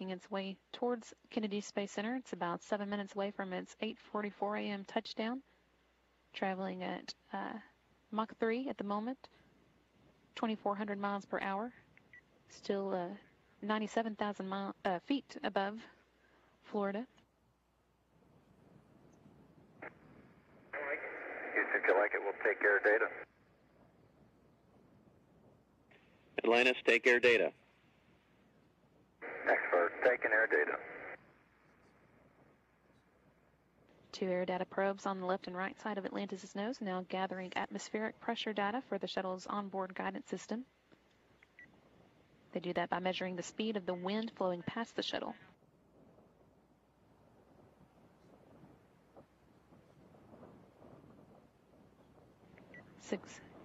making its way towards Kennedy Space Center. It's about 7 minutes away from its 8:44 a.m. touchdown, traveling at Mach 3 at the moment, 2,400 miles per hour, still 97,000 feet above Florida. Houston, if you like it, we'll take air data. Atlantis, take air data. Next for taking air data. 2 air data probes on the left and right side of Atlantis' nose, now gathering atmospheric pressure data for the shuttle's onboard guidance system. They do that by measuring the speed of the wind flowing past the shuttle.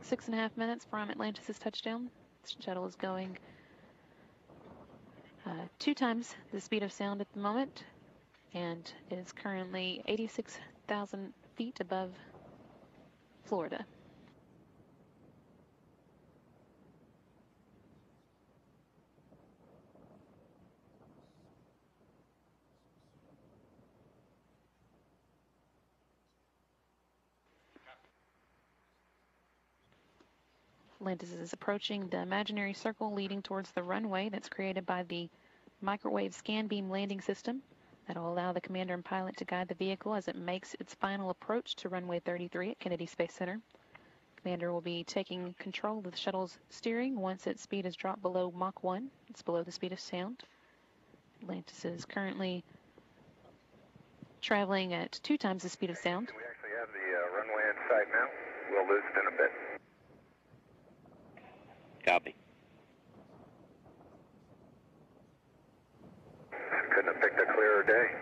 Six and a half minutes from Atlantis' touchdown. The shuttle is going 2 times the speed of sound at the moment, and it is currently 86,000 feet above Florida. Atlantis is approaching the imaginary circle leading towards the runway that's created by the microwave scan beam landing system. That'll allow the commander and pilot to guide the vehicle as it makes its final approach to runway 33 at Kennedy Space Center. Commander will be taking control of the shuttle's steering once its speed is dropped below Mach 1. It's below the speed of sound. Atlantis is currently traveling at 2 times the speed of sound. We actually have the runway in sight now. We'll lose it in a bit. Copy. Couldn't have picked a clearer day.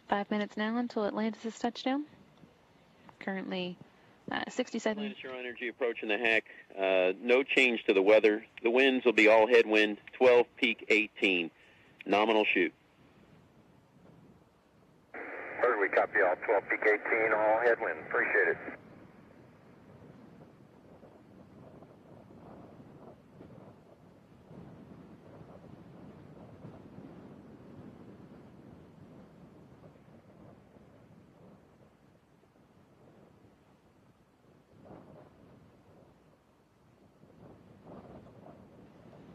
Five minutes now until Atlantis' touchdown. Currently 67. Atlantis, your energy approaching the hack. No change to the weather. The winds will be all headwind, 12, peak 18. Nominal shoot. Heard, we copy all 12, peak 18, all headwind. Appreciate it.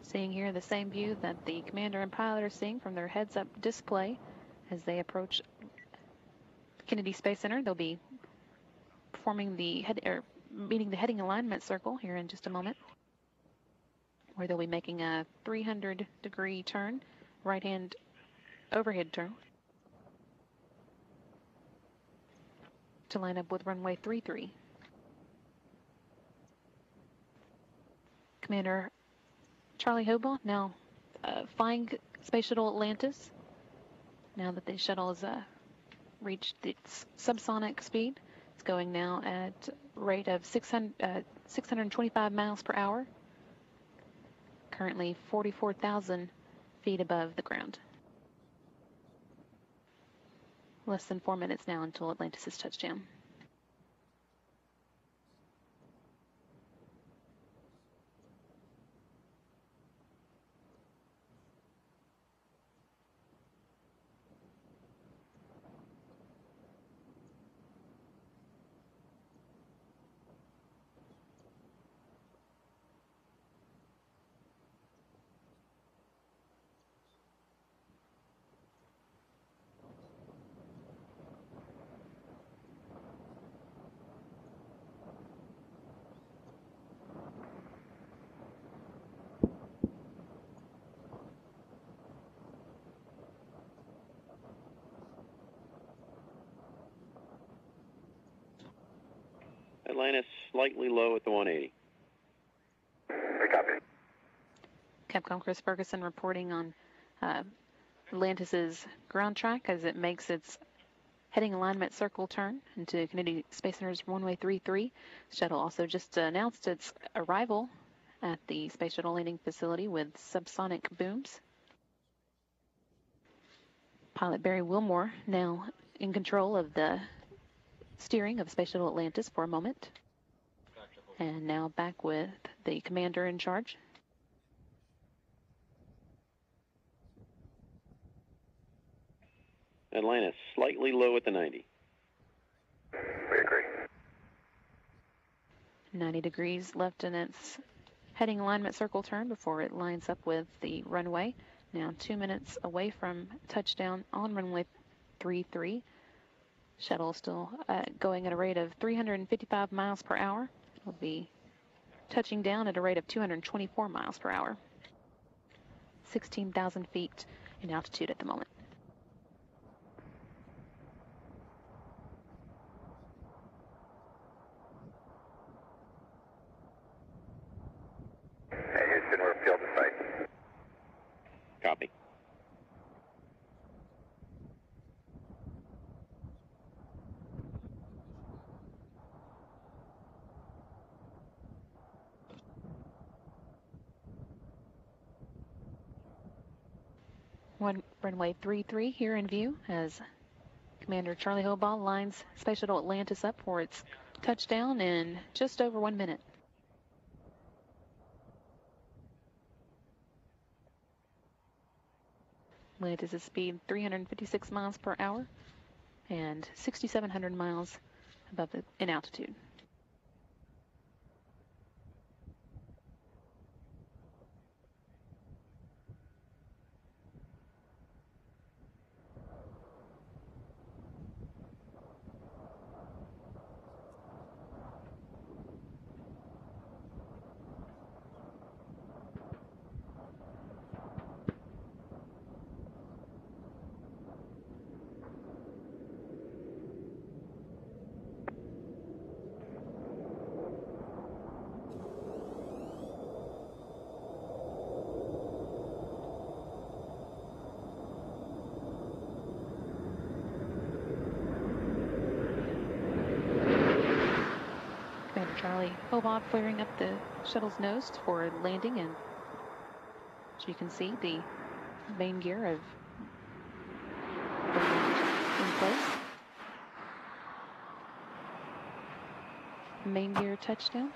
Seeing here the same view that the commander and pilot are seeing from their heads-up display as they approach Kennedy Space Center. They'll be performing meeting the heading alignment circle here in just a moment, where they'll be making a 300-degree turn, right-hand overhead turn, to line up with runway 33. Commander Charlie Hobaugh now flying Space Shuttle Atlantis. Now that the shuttle has reached its subsonic speed, it's going now at a rate of 625 miles per hour. Currently 44,000 feet above the ground. Less than 4 minutes now until Atlantis' touchdown. Atlantis slightly low at the 180. We copy. Capcom Chris Ferguson reporting on Atlantis' ground track as it makes its heading alignment circle turn into Kennedy Space Center's runway 33. Shuttle also just announced its arrival at the Space Shuttle landing facility with subsonic booms. Pilot Barry Wilmore now in control of the steering of Space Shuttle Atlantis for a moment. And now back with the commander in charge. Atlantis, slightly low at the 90. We agree. 90 degrees left in its heading alignment circle turn before it lines up with the runway. Now 2 minutes away from touchdown on runway 33. Shuttle still going at a rate of 355 miles per hour. Will be touching down at a rate of 224 miles per hour. 16,000 feet in altitude at the moment. Hey, Houston, we're field to sight. Copy. Runway 33 here in view as Commander Charlie Hobaugh lines Space Shuttle Atlantis up for its touchdown in just over 1 minute. Atlantis' speed 356 miles per hour and 6,700 miles above in altitude. Charlie Hobaugh clearing up the shuttle's nose for landing, and as you can see, the main gear of in place. Main gear touchdown.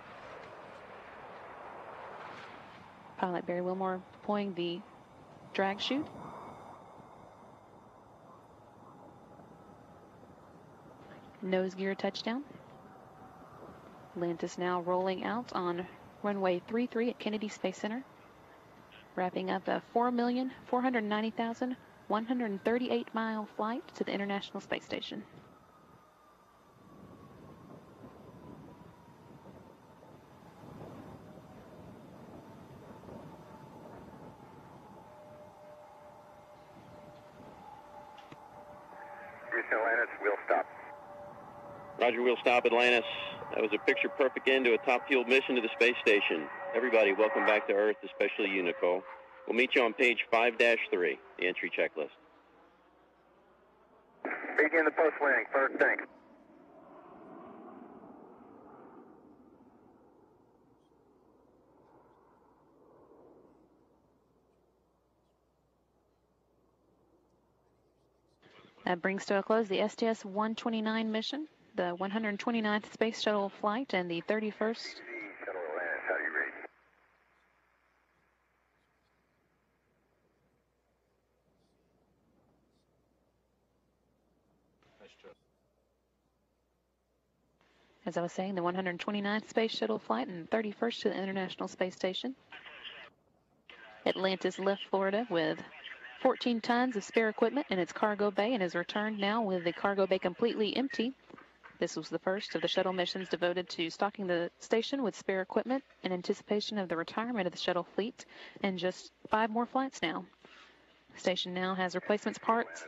Pilot Barry Wilmore deploying the drag chute. Nose gear touchdown. Atlantis now rolling out on runway 33 at Kennedy Space Center, wrapping up a 4,490,138 mile flight to the International Space Station. Houston, Atlantis, we'll stop. Roger, we'll stop Atlantis. That was a picture-perfect end to a top-fueled mission to the space station. Everybody, welcome back to Earth, especially you, Nicole. We'll meet you on page 5-3, the entry checklist. Begin the post-landing. First, thanks. That brings to a close the STS-129 mission, the 129th Space Shuttle flight, and the 31st. Shuttle Atlantis, how do you read? As I was saying, the 129th Space Shuttle flight and 31st to the International Space Station. Atlantis left Florida with 14 tons of spare equipment in its cargo bay and has returned now with the cargo bay completely empty. This was the first of the shuttle missions devoted to stocking the station with spare equipment in anticipation of the retirement of the shuttle fleet, and just 5 more flights now. The station now has replacement parts